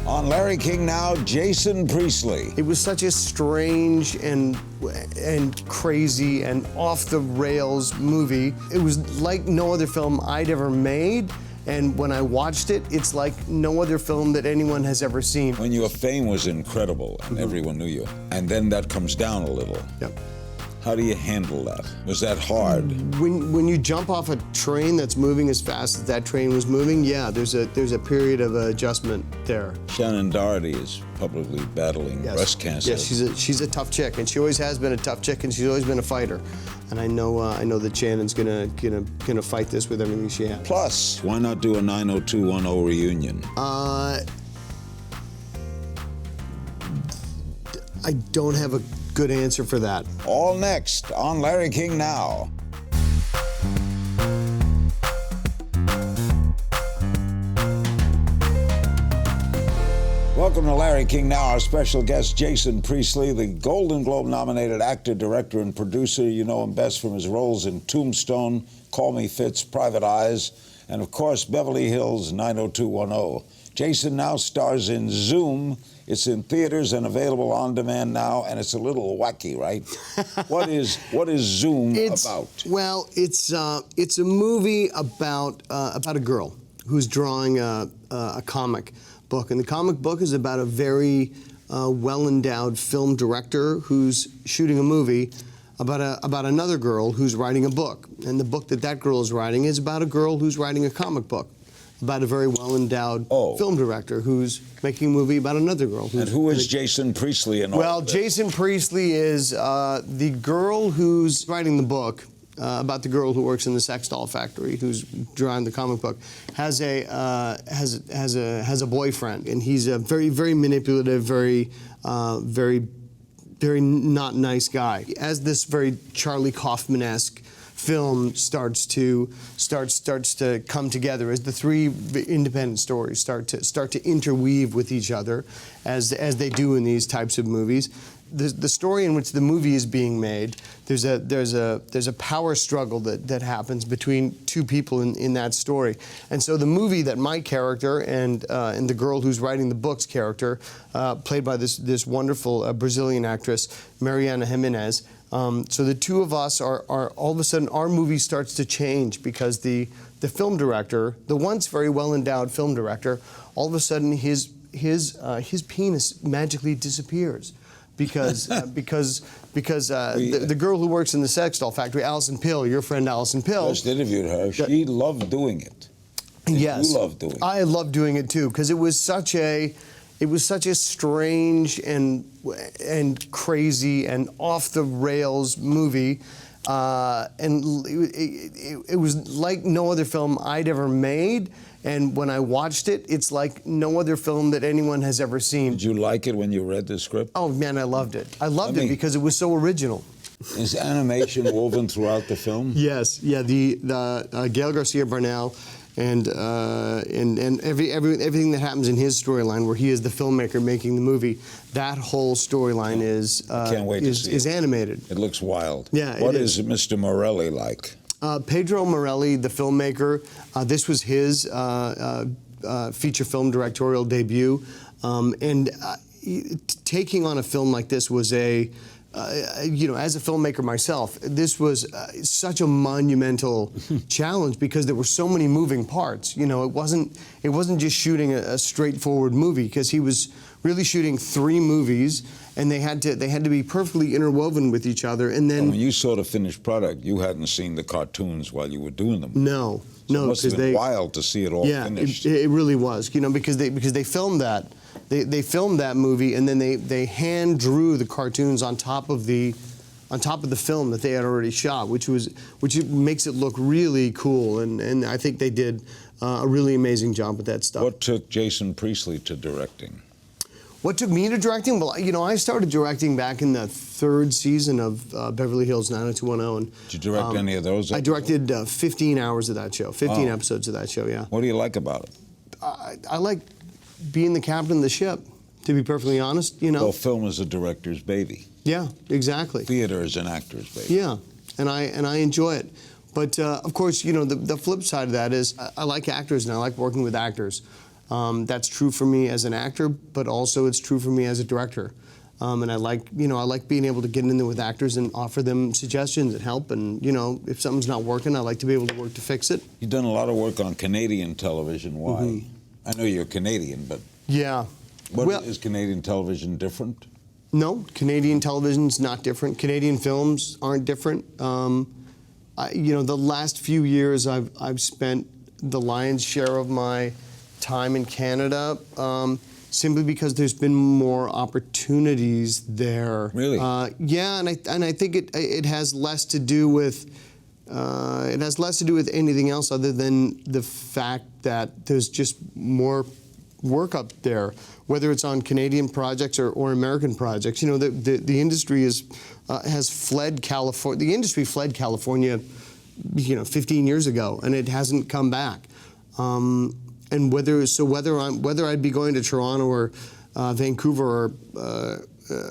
On Larry King Now, Jason Priestley. It was such a strange and crazy and off-the-rails movie. It was like no other film I'd ever made. And when I watched it, it's like no other film that anyone has ever seen. When your fame was incredible and everyone knew you, and then that comes down a little. Yep. How do you handle that? Was that hard? When you jump off a train that's moving as fast as that train was moving, yeah, there's a period of adjustment there. Shannon Doherty is publicly battling breast cancer. Yes, she's a tough chick, and she always has been a tough chick, and she's always been a fighter. And I know that Shannon's gonna fight this with everything she has. Plus, why not do a 90210 reunion? I don't have a good answer for that. All next on Larry King Now. Welcome to Larry King Now. Our special guest, Jason Priestley, the Golden Globe-nominated actor, director, and producer. You know him best from his roles in Tombstone, Call Me Fitz, Private Eyes, and of course, Beverly Hills 90210. Jason now stars in Zoom. It's in theaters and available on demand now, and it's a little wacky, right? What is Zoom about? Well, it's a movie about a girl who's drawing a comic book, and the comic book is about a very well-endowed film director who's shooting a movie about another girl who's writing a book, and the book that girl is writing is about a girl who's writing a comic book about a very well-endowed film director who's making a movie about another girl. And who is Jason Priestley in all Well, of this? Jason Priestley is the girl who's writing the book about the girl who works in the sex doll factory, who's drawing the comic book, has a boyfriend, and he's a very manipulative, very not nice guy. As this very Charlie Kaufman-esque film starts to come together, as the three independent stories start to interweave with each other, as they do in these types of movies. The story in which the movie is being made, there's a power struggle that happens between two people in that story, and so the movie that my character and the girl who's writing the book's character, played by this wonderful Brazilian actress Mariana Jimenez. So the two of us are all of a sudden our movie starts to change because the film director, the once very well-endowed film director, all of a sudden his penis magically disappears because the girl who works in the sex doll factory, Alison Pill, your friend Alison Pill. Just interviewed her. She loved doing it. Yes, you loved doing it. I loved doing it too because it was such a strange and crazy and off-the-rails movie, and it was like no other film I'd ever made. And when I watched it, it's like no other film that anyone has ever seen. Did you like it when you read the script? Oh man, I loved it. I loved it because it was so original. Is animation woven throughout the film? Yes, yeah. The Gail Garcia Bernal. And everything that happens in his storyline, where he is the filmmaker making the movie, that whole storyline is animated. It looks wild. Yeah. What is Mr. Morelli like? Pedro Morelli, the filmmaker, this was his feature film directorial debut, and taking on a film like this was as a filmmaker myself, this was such a monumental challenge because there were so many moving parts. You know, it wasn't just shooting a straightforward movie, because he was really shooting 3 movies, and they had to be perfectly interwoven with each other. And then when you saw the finished product, you hadn't seen the cartoons while you were doing them. No, so it must have been wild to see it all finished. Yeah, it really was. You know, because they filmed that. They filmed that movie, and then they hand drew the cartoons on top of the film that they had already shot, which makes it look really cool, and I think they did a really amazing job with that stuff. What took Jason Priestley to directing? What took me to directing? Well, you know, I started directing back in the 3rd season of Beverly Hills 90210. And, did you direct any of those? I directed 15 hours of that show, 15 episodes of that show, yeah. What do you like about it? I like being the captain of the ship, to be perfectly honest, you know. Well, film is a director's baby. Yeah, exactly. Theater is an actor's baby. Yeah, and I enjoy it. But of course, you know, the flip side of that is I like actors and I like working with actors. That's true for me as an actor, but also it's true for me as a director. And I like being able to get in there with actors and offer them suggestions and help. And, if something's not working, I like to be able to work to fix it. You've done a lot of work on Canadian television. Why? Mm-hmm. I know you're Canadian, but Yeah. is Canadian television different? No, Canadian television's not different. Canadian films aren't different. The last few years, I've spent the lion's share of my time in Canada, simply because there's been more opportunities there. Really? Yeah, and I think it has less to do with anything else other than the fact that there's just more work up there, whether it's on Canadian projects or American projects. The industry has fled California. The industry fled California, 15 years ago, and it hasn't come back. And whether I'd be going to Toronto or Vancouver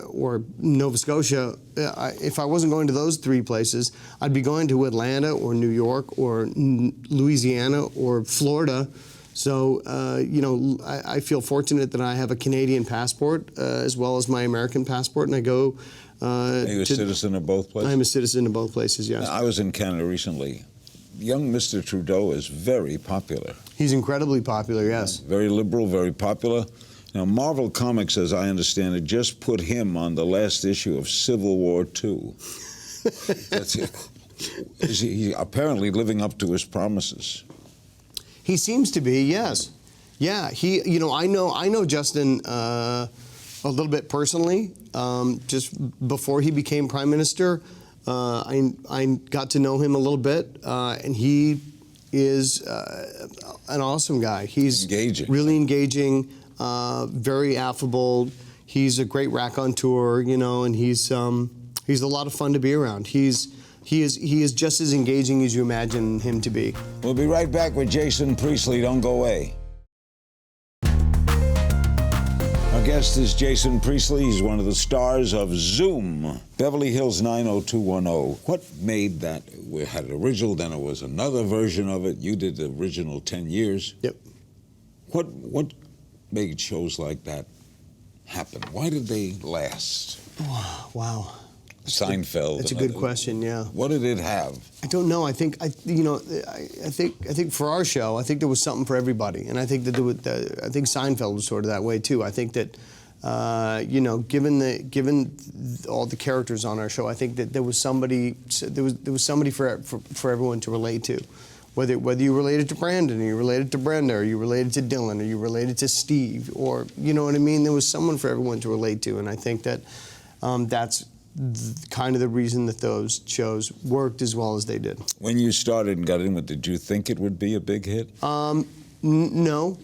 or Nova Scotia, if I wasn't going to those three places, I'd be going to Atlanta or New York or Louisiana or Florida. So, I feel fortunate that I have a Canadian passport as well as my American passport, and I go. Are you a citizen of both places? I'm a citizen of both places, yes. I was in Canada recently. Young Mr. Trudeau is very popular. He's incredibly popular, yes. Very liberal, very popular. Now, Marvel Comics, as I understand it, just put him on the last issue of Civil War II. That's it. Is he apparently living up to his promises? He seems to be, yes. Yeah, I know Justin a little bit personally. Just before he became Prime Minister, I got to know him a little bit, and he is an awesome guy. He's engaging. Really engaging, very affable. He's a great raconteur, and he's a lot of fun to be around. He is just as engaging as you imagine him to be. We'll be right back with Jason Priestley. Don't go away. Our guest is Jason Priestley. He's one of the stars of Zoom, Beverly Hills 90210. What made that? We had an original, then it was another version of it. You did the original 10 years. Yep. What made shows like that happen? Why did they last? Wow. Seinfeld. That's a good question. Yeah. What did it have? I don't know. I think for our show, I think there was something for everybody, and I think that I think Seinfeld was sort of that way too. I think that given all the characters on our show, I think that there was somebody for everyone to relate to. Whether you related to Brandon, or you related to Brenda, or you related to Dylan, or you related to Steve, or you know what I mean. There was someone for everyone to relate to, and I think that that's kind of the reason that those shows worked as well as they did. When you started and got in with it, did you think it would be a big hit? No,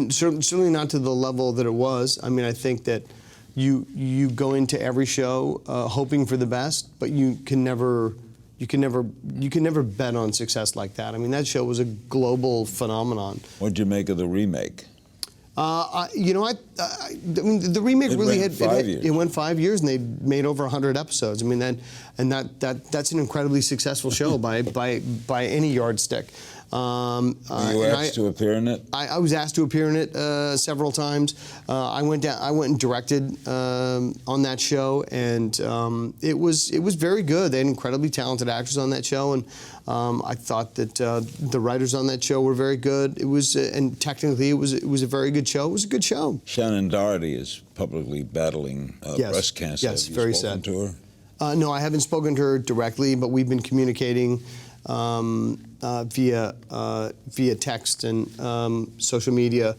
certainly not to the level that it was. I mean, I think that you go into every show hoping for the best, but you can never bet on success like that. I mean, that show was a global phenomenon. What'd you make of the remake? I mean, the remake it went 5 years, and they made over 100 episodes. I mean, that's an incredibly successful show by any yardstick. Were you asked to appear in it? I was asked to appear in it several times. I went and directed on that show, and it was very good. They had incredibly talented actors on that show, and I thought that the writers on that show were very good. It was, and technically, it was a very good show. It was a good show. Shannon Doherty is publicly battling breast cancer. Yes, Have you very spoken sad. to her? No, I haven't spoken to her directly, but we've been communicating via text and social media,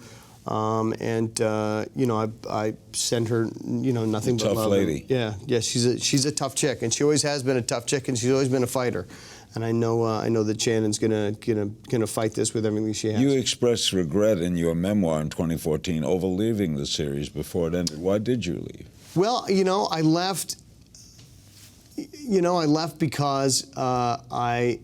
and I send her nothing but love. Tough lady. Yeah, she's a tough chick, and she always has been a tough chick, and she's always been a fighter. And I know that Shannon's gonna fight this with everything she has. You expressed regret in your memoir in 2014 over leaving the series before it ended. Why did you leave? Well, I left. I left because I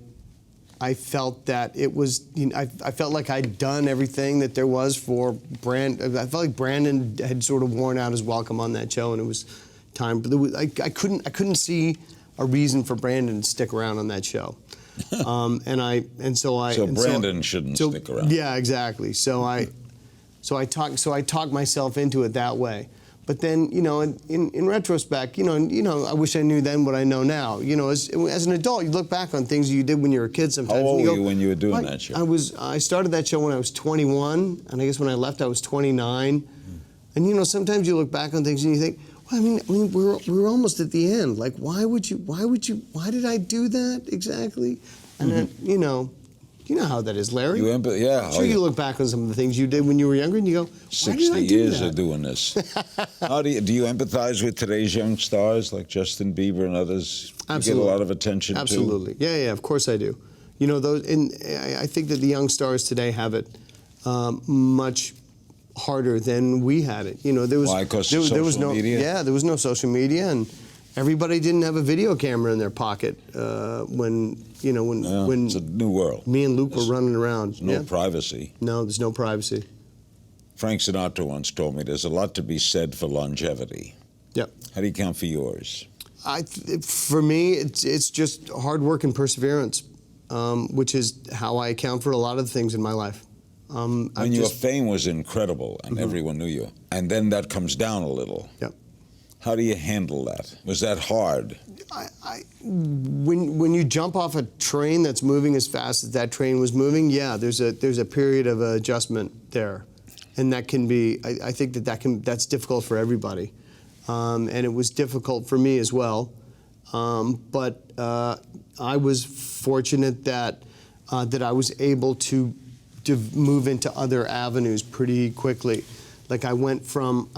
felt that it was. I felt like I'd done everything that there was for Brandon. I felt like Brandon had sort of worn out his welcome on that show, and it was time. I couldn't see a reason for Brandon to stick around on that show, So Brandon shouldn't stick around. Yeah, exactly. So So I talk myself into it that way. But then, you know, in retrospect, you know, I wish I knew then what I know now. You know, as an adult, you look back on things you did when you were a kid sometimes. How old and you were you when you were doing that show? I started that show when I was 21, and I guess when I left I was 29. And you know, sometimes you look back on things and you think, well, I mean, we're almost at the end. Like, why did I do that exactly? And then, you know how that is, Larry. Yeah. Sure, you look back on some of the things you did when you were younger, and you go, why did I do 60 years that? of doing this. Do you empathize with today's young stars like Justin Bieber and others? Absolutely. You get a lot of attention too? Absolutely. Yeah, of course I do. You know, I think that the young stars today have it much harder than we had it. You know, Why? Because there was no media? Yeah, there was no social media, and everybody didn't have a video camera in their pocket when it's a new world. Me and Luke were running around. There's no privacy. No, there's no privacy. Frank Sinatra once told me there's a lot to be said for longevity. Yep. How do you count for yours? For me, it's just hard work and perseverance, which is how I account for a lot of the things in my life. When your fame was incredible and everyone knew you, and then that comes down a little. Yep. How do you handle that? Was that hard? When you jump off a train that's moving as fast as that train was moving, yeah, there's a period of adjustment there, and that can be. I think that's difficult for everybody, and it was difficult for me as well. But I was fortunate that I was able to move into other avenues pretty quickly. Like I went from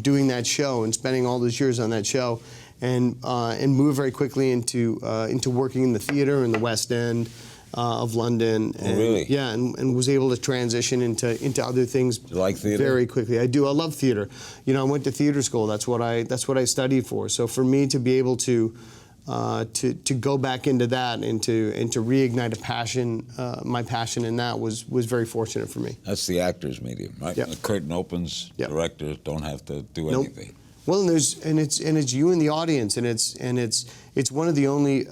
doing that show and spending all those years on that show, and moved very quickly into working in the theater in the West End of London. And, really? Yeah, and was able to transition into other things. Do you like theater? Very quickly. I do. I love theater. You know, I went to theater school. That's what I studied for. So for me to be able to go back into that and to reignite a passion, my passion in that was very fortunate for me. That's the actor's medium, right? Yep. The curtain opens, Yep. directors don't have to do Nope. anything. Well, and it's you and the audience, and it's one of the only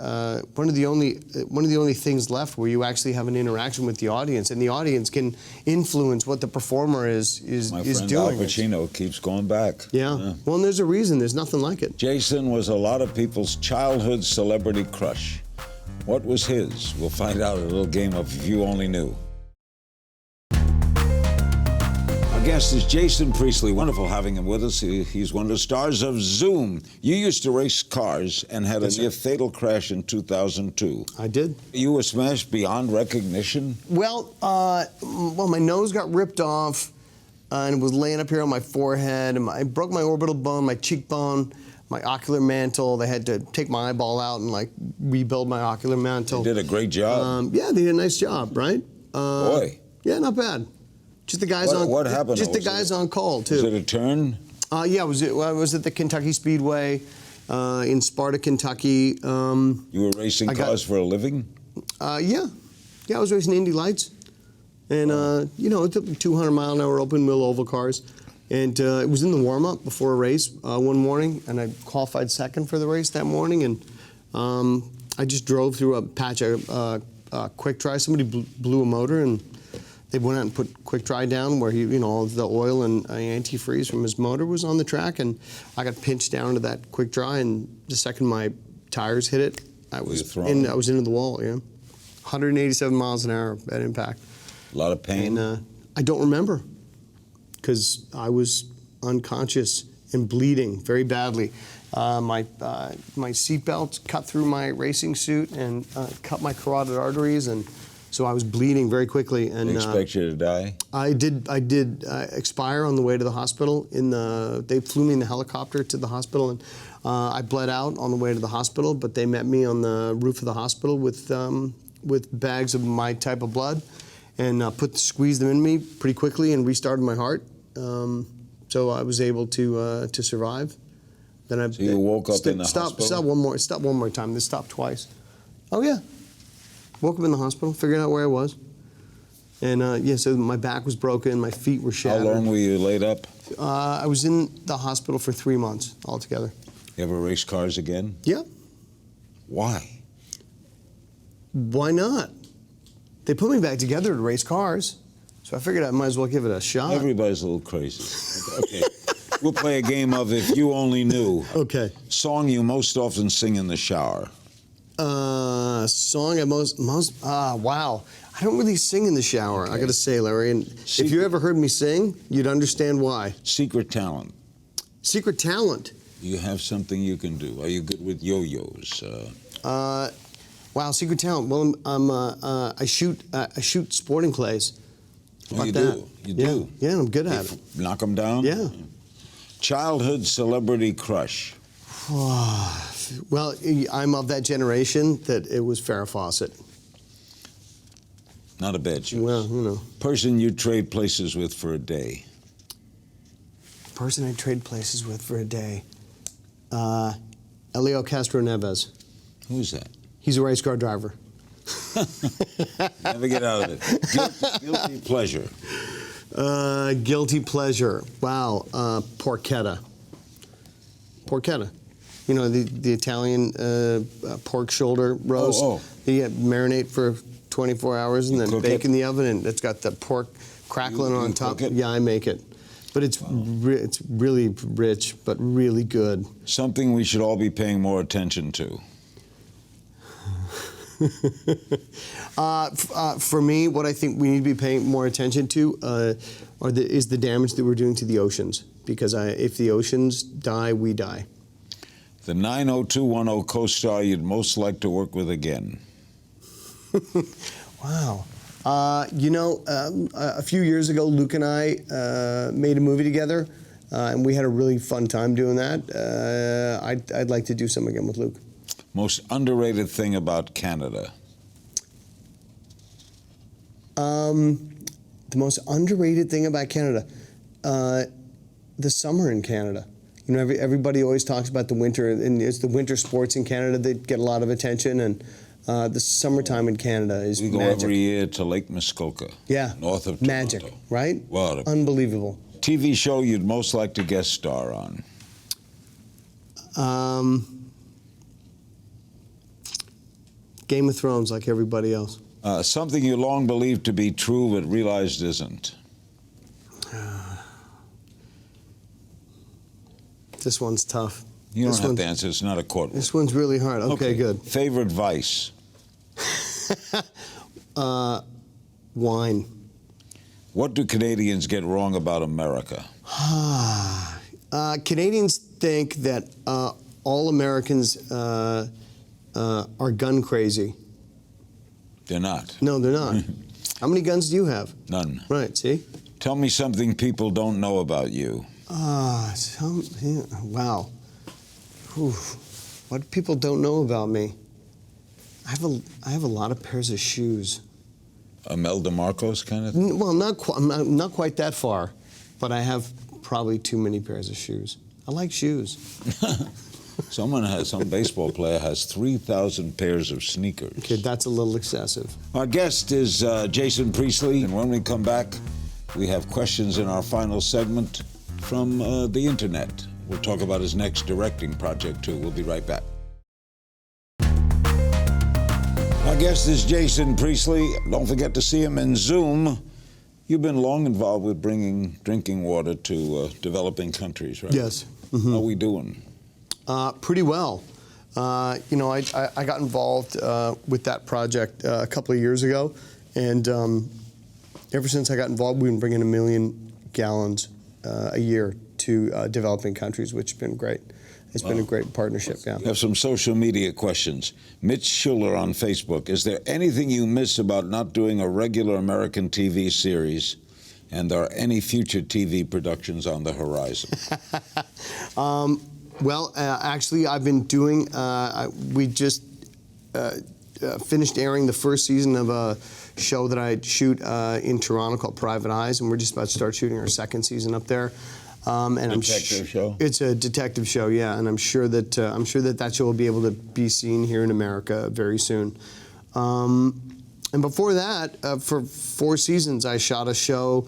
things left where you actually have an interaction with the audience, and the audience can influence what the performer is My doing. friend Al Pacino keeps going back. Yeah. Well, and there's a reason. There's nothing like it. Jason was a lot of people's childhood celebrity crush. What was his? We'll find out in a little game of If You Only Knew. Our guest is Jason Priestley. Wonderful having him with us. He's one of the stars of Zoom. You used to race cars and had a near-fatal crash in 2002. I did. You were smashed beyond recognition? Well, my nose got ripped off, and it was laying up here on my forehead, and I broke my orbital bone, my cheekbone, my ocular mantle. They had to take my eyeball out and like rebuild my ocular mantle. They did a great job. Yeah, they did a nice job, right? Boy. Yeah, not bad. Just the guys on. What happened? Just the guys on call too. Was it a turn? Yeah, I was at the Kentucky Speedway in Sparta, Kentucky. You were racing cars for a living? Yeah, I was racing Indy Lights, and you know, it took me 200-mile-an-hour open-wheel oval cars, and it was in the warm-up before a race one morning, and I qualified second for the race that morning, and I just drove through a patch of quick dry. Somebody blew a motor, and they went out and put quick dry down where all the oil and antifreeze from his motor was on the track, and I got pinched down into that quick dry, and the second my tires hit it, I was into the wall. Yeah, 187 miles an hour at impact. A lot of pain. And I don't remember because I was unconscious and bleeding very badly. My seatbelt cut through my racing suit and cut my carotid arteries, and so I was bleeding very quickly. And They expect you to die? I did expire on the way to the hospital. They flew me in the helicopter to the hospital, and I bled out on the way to the hospital. But they met me on the roof of the hospital with bags of my type of blood, and squeezed them in me pretty quickly and restarted my heart. So I was able to survive. Then So you woke up in the hospital? Stop one more time. This stopped twice. Oh yeah. Woke up in the hospital, figured out where I was. And so my back was broken, my feet were shattered. How long were you laid up? I was in the hospital for 3 months altogether. You ever race cars again? Yeah. Why? Why not? They put me back together to race cars. That's So I figured I might as well give it a shot. Everybody's a little crazy. Okay. We'll play a game of If You Only Knew. Okay. Song you most often sing in the shower. Song I wow. I don't really sing in the shower, I gotta say, Larry. And if you ever heard me sing, you'd understand why. Secret talent. Secret talent. You have something you can do. Are you good with yo-yos? Wow, secret talent. Well, I shoot sporting clays. Oh, About you that? do? You do? Yeah, I'm good at it. Knock them down? Yeah. Childhood celebrity crush. Well, I'm of that generation that it was Farrah Fawcett. Not a bad choice. Well, you know. Person you'd trade places with for a day. Person I'd trade places with for a day. Elio Castro Neves. Who's that? He's a race car driver. Never get out of it. Guilty pleasure. Guilty pleasure. Wow. Porchetta. Porchetta. You know, the Italian pork shoulder roast. Oh. You marinate for 24 hours and then bake in the oven, and it's got the pork crackling on top. Cook it? Yeah, I make it. But it's it's really rich, but really good. Something we should all be paying more attention to. For me, what I think we need to be paying more attention to is the damage that we're doing to the oceans. Because if the oceans die, we die. The 90210 co-star you'd most like to work with again. Wow. You know, a few years ago, Luke and I made a movie together, and we had a really fun time doing that. I'd like to do some again with Luke. Most underrated thing about Canada? The most underrated thing about Canada, the summer in Canada. You know, everybody always talks about the winter, and it's the winter sports in Canada that get a lot of attention, and the summertime in Canada is magic. We go every year to Lake Muskoka, north of Toronto. Magic, right? Well, unbelievable. TV show you'd most like to guest star on? Game of Thrones, like everybody else. Something you long believed to be true but realized isn't. This one's tough. You don't have to answer. It's not a court. This one's really hard. Okay, good. Favorite vice? Wine. What do Canadians get wrong about America? Canadians think that all Americans are gun crazy. They're not. No, they're not. How many guns do you have? None. Right, see? Tell me something people don't know about you. Wow. Whew. What people don't know about me? I have a lot of pairs of shoes. Imelda Marcos kind of? Well, not quite that far, but I have probably too many pairs of shoes. I like shoes. Some baseball player has 3,000 pairs of sneakers. Okay, that's a little excessive. Our guest is Jason Priestley, and when we come back, we have questions in our final segment from the internet. We'll talk about his next directing project, too. We'll be right back. Our guest is Jason Priestley. Don't forget to see him in Zoom. You've been long involved with bringing drinking water to developing countries, right? Yes. Mm-hmm. How are we doing? Pretty well. You know, I got involved with that project a couple of years ago, and ever since I got involved, we've been bringing 1 million gallons a year to developing countries, which has been great. It's been a great partnership, yeah. We have some social media questions. Mitch Schuller on Facebook. Is there anything you miss about not doing a regular American TV series? And are any future TV productions on the horizon? Well, actually, I've been doing, we just finished airing the first season of a show that I shoot in Toronto called Private Eyes, and we're just about to start shooting our second season up there. And detective show? It's a detective show, yeah, and I'm sure that that show will be able to be seen here in America very soon. And before that, for 4 seasons, I shot a show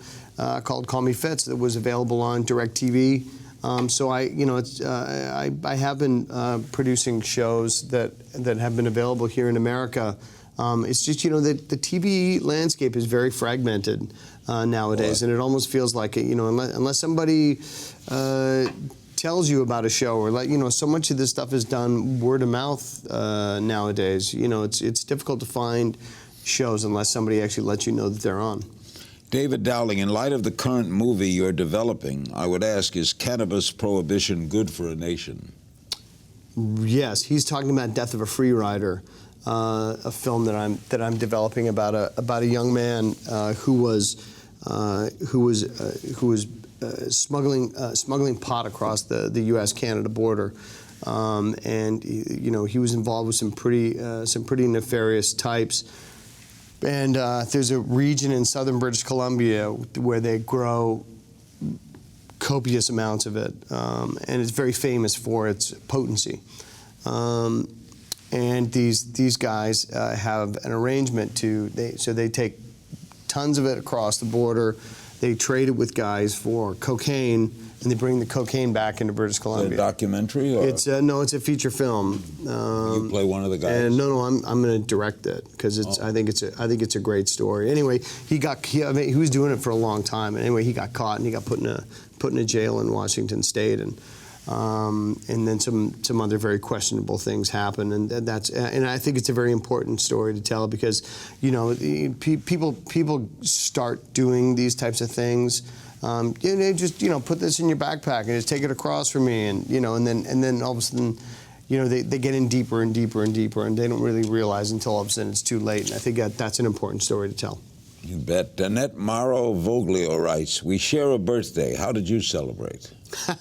called Call Me Fitz that was available on DirecTV. So I have been producing shows that have been available here in America It's just, the TV landscape is very fragmented nowadays, and it almost feels like, unless somebody tells you about a show, or so much of this stuff is done word of mouth nowadays. It's difficult to find shows unless somebody actually lets you know that they're on. David Dowling, in light of the current movie you're developing, I would ask, is cannabis prohibition good for a nation? Yes, he's talking about Death of a Free Rider, a film that I'm developing about a young man who was smuggling pot across the U.S.-Canada border, and he was involved with some pretty nefarious types. And there's a region in southern British Columbia where they grow copious amounts of it, and it's very famous for its potency. And these guys have an arrangement so they take tons of it across the border. They trade it with guys for cocaine, and they bring the cocaine back into British Columbia. Is it a documentary? Or? It's no, it's a feature film. You play one of the guys. And no, I'm going to direct it because I think it's a great story. Anyway, he was doing it for a long time, and anyway, he got caught and he got put in a jail in Washington State, and then some other very questionable things happen, and I think it's a very important story to tell because people start doing these types of things. They just put this in your backpack and just take it across for me, and then all of a sudden they get in deeper and deeper and deeper, and they don't really realize until all of a sudden it's too late. And I think that's an important story to tell. You bet. Danette Morrow Voglio writes, "We share a birthday. How did you celebrate?" When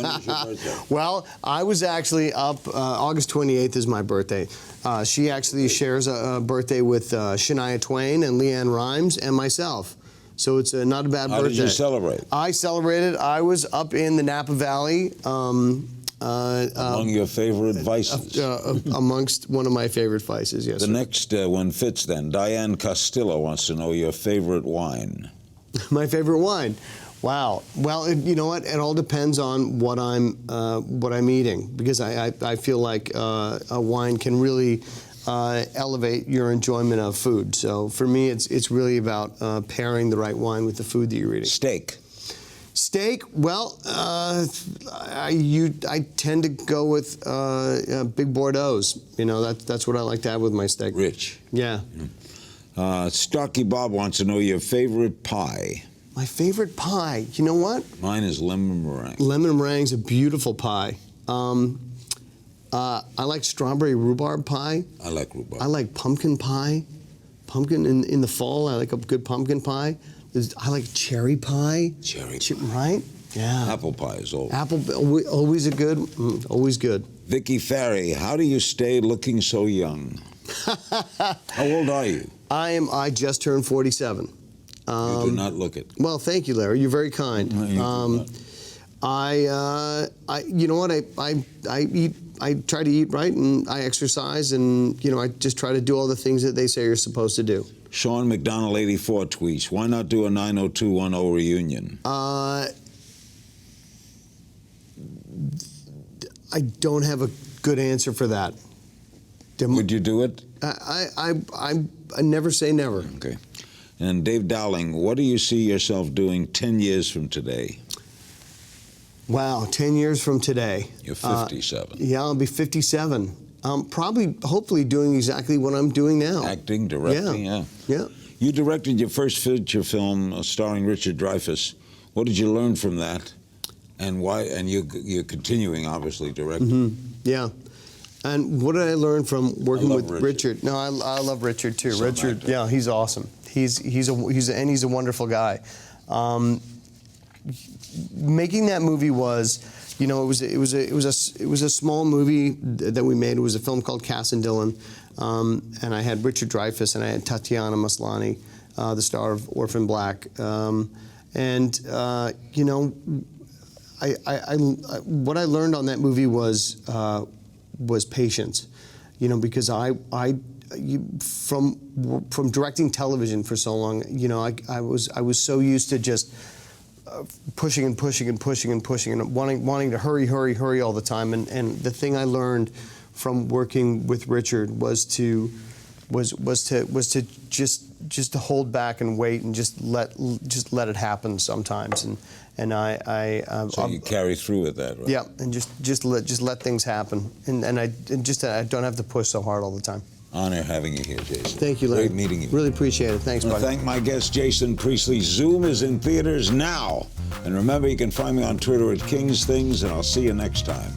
was your birthday? Well, I was actually up. August 28th is my birthday. She actually shares a birthday with Shania Twain and Leanne Rimes and myself. So it's not a bad birthday. How did you celebrate? I celebrated. I was up in the Napa Valley. Among your favorite vices? Amongst one of my favorite vices, yes. The sir. next one fits then. Diane Castillo wants to know your favorite wine. My favorite wine? Wow. Well, you know what? It all depends on what I'm eating, because I feel like a wine can really elevate your enjoyment of food. So for me, it's really about pairing the right wine with the food that you're eating. Steak, well, I tend to go with big Bordeaux's. That's what I like to have with my steak. Rich. Yeah. Starkey Bob wants to know your favorite pie. My favorite pie, you know what? Mine is lemon meringue. Lemon meringue's a beautiful pie. I like strawberry rhubarb pie. I like rhubarb. I like pumpkin pie. Pumpkin in the fall, I like a good pumpkin pie. I like cherry pie. Right? Yeah. Apple pie is old. Apple, always a good, always good. Vicky Farry, how do you stay looking so young? How old are you? I just turned 47. You do not look it. Well, thank you, Larry. You're very kind. No, you do not. You know what? I try to eat right, and I exercise, and I just try to do all the things that they say you're supposed to do. Sean McDonald 84 tweets, why not do a 90210 reunion? I don't have a good answer for that. Would you do it? I never say never. Okay. And Dave Dowling, what do you see yourself doing 10 years from today? Wow, 10 years from today. You're 57. Yeah, I'll be 57. Probably, hopefully doing exactly what I'm doing now. Acting, directing, yeah. You directed your first feature film starring Richard Dreyfuss. What did you learn from that? And why? And you're continuing, obviously, directing. Mm-hmm. Yeah. And what did I learn from working with Richard? No, I love Richard too. So Richard, yeah, he's awesome. He's a wonderful guy. Making that movie was, it was a small movie that we made. It was a film called Cass and Dillon, and I had Richard Dreyfuss and I had Tatiana Maslany, the star of Orphan Black, what I learned on that movie was patience, because from directing television for so long, I was so used to just pushing and wanting to hurry all the time. And the thing I learned from working with Richard was to was to just to hold back and wait and just let it happen sometimes. And So you carry through with that, right? yeah, and just let things happen, and I don't have to push so hard all the time. Honor having you here, Jason. Thank you, Larry. Great meeting you. Really appreciate it. Thanks, I want buddy. to thank my guest, Jason Priestley. Zoom is in theaters now. And remember, you can find me on Twitter at King's Things, and I'll see you next time.